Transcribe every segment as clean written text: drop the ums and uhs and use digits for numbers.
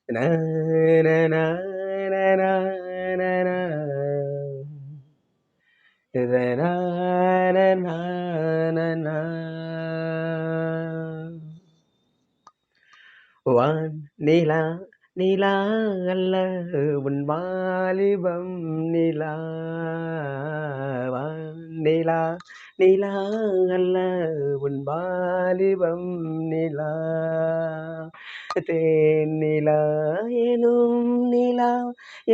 நா நா நா நா நா நா நா. இது நா நா நா நா நா. வான் நிலா நிலா அல்ல உன் வாலிபம் நிலா. வான் நிலா நிலா அல்ல உன் வாலிபம் நிலா. தேனிலா எனும் நிலா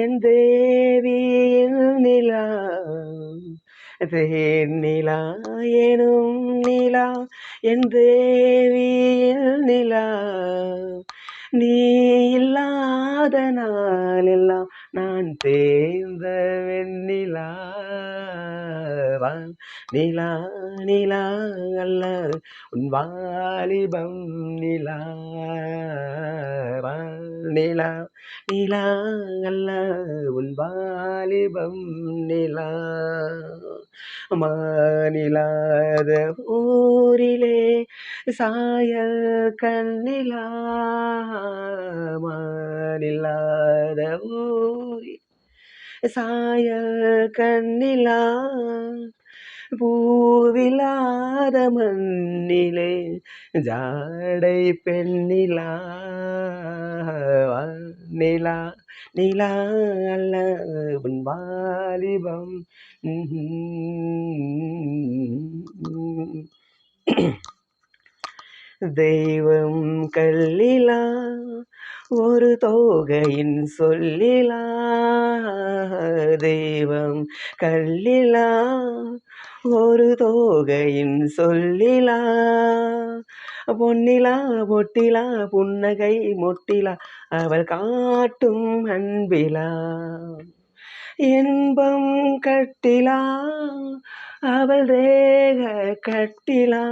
என் தேவியின் நிலா. தேனிலா எனும் நிலா என் தேவியின் நிலா. நீ இல்லாத நாளெல்லாம் நான் தேர்ந்த வெண்ணிலா. வான் நிலா நிலா அல்ல உன் வாலிபம் நிலா. வான் நிலா நிலா அல்ல உன் வாலிபம் நிலா. மானிலாத ஊரிலே சாயல் கண்ணிலா. மானில்லாத ஊரில் சாயல் கண்ணிலா. பூவிலாத மண்ணிலே ஜாடை பெண்ணிலா. நிலா நிலா அல்ல உன் வாலிபம். தெய்வம் கல்லிலா ஒரு தோகையின் சொல்லிலா. தெய்வம் கல்லிலா ஒரு தோகையின் சொல்லிலா. பொன்னிலா பொட்டிலா புன்னகை மொட்டிலா அவள் காட்டும் அன்பிலா. இன்பம் கட்டிலா அவள் தேக கட்டிலா.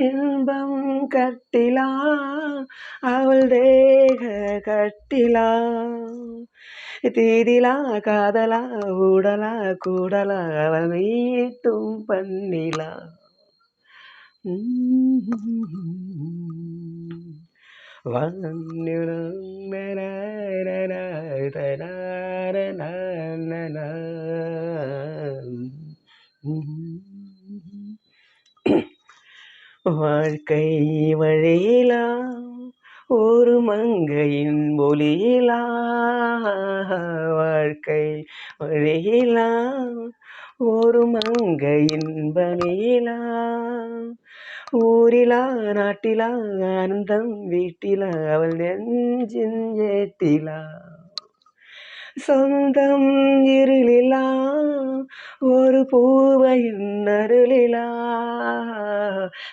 இன்பம் கட்டிலா அவள் தேக கட்டிலா. தீதிலா காதலா ஊடலா கூடலா அவள் மீட்டும் பண்ணிலா. வாழ்க்கை வழியிலா ஒரு மங்கையின் ஒளியிலா. வாழ்க்கை வழியிலா ஒரு மங்கையின் பணியிலா. ஊரிலா நாட்டிலா ஆனந்தம் வீட்டிலா அவள் நெஞ்சின் ஏட்டிலா. சொந்தம் இருளிலா ஒரு பூவையின் அருளிலா.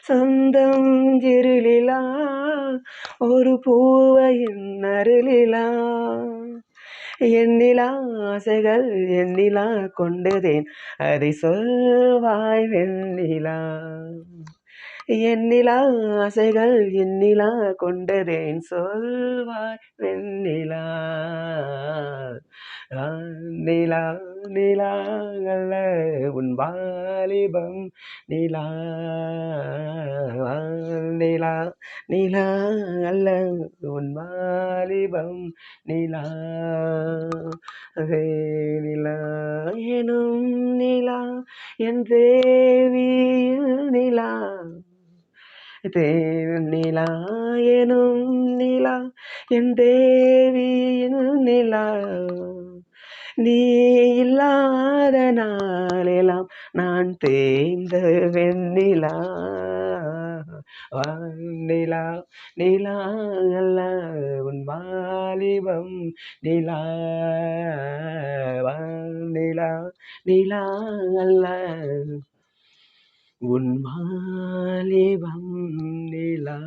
சொந்தம் இருளிலா ஒரு பூவையின் அருளிலா. எண்ணிலா ஆசைகள் எண்ணிலா கொண்டதேன் அதை சொல்வாய் வெண்ணிலா. எண்ணிலா ஆசைகள் எண்ணிலா கொண்டதேன் சொல்வாய் வெண்ணிலா. நிலா நிலா அல்ல உன் வாலிபம் நிலா. நிலா நிலா அல்ல உன் வாலிபம் நிலா. நிலா எனும் நிலா என் தேவியில் நிலா. தேனிலா எனும் நிலா என் தேவியின் நிலா. நீ இல்லாத நாளெல்லாம் நான் தேய்ந்த வெண்ணிலா. நிலா நிலா அல்ல உன் வாலிபம் நிலா. நிலா நிலா அல்ல உன் வாலிபம் நிலா.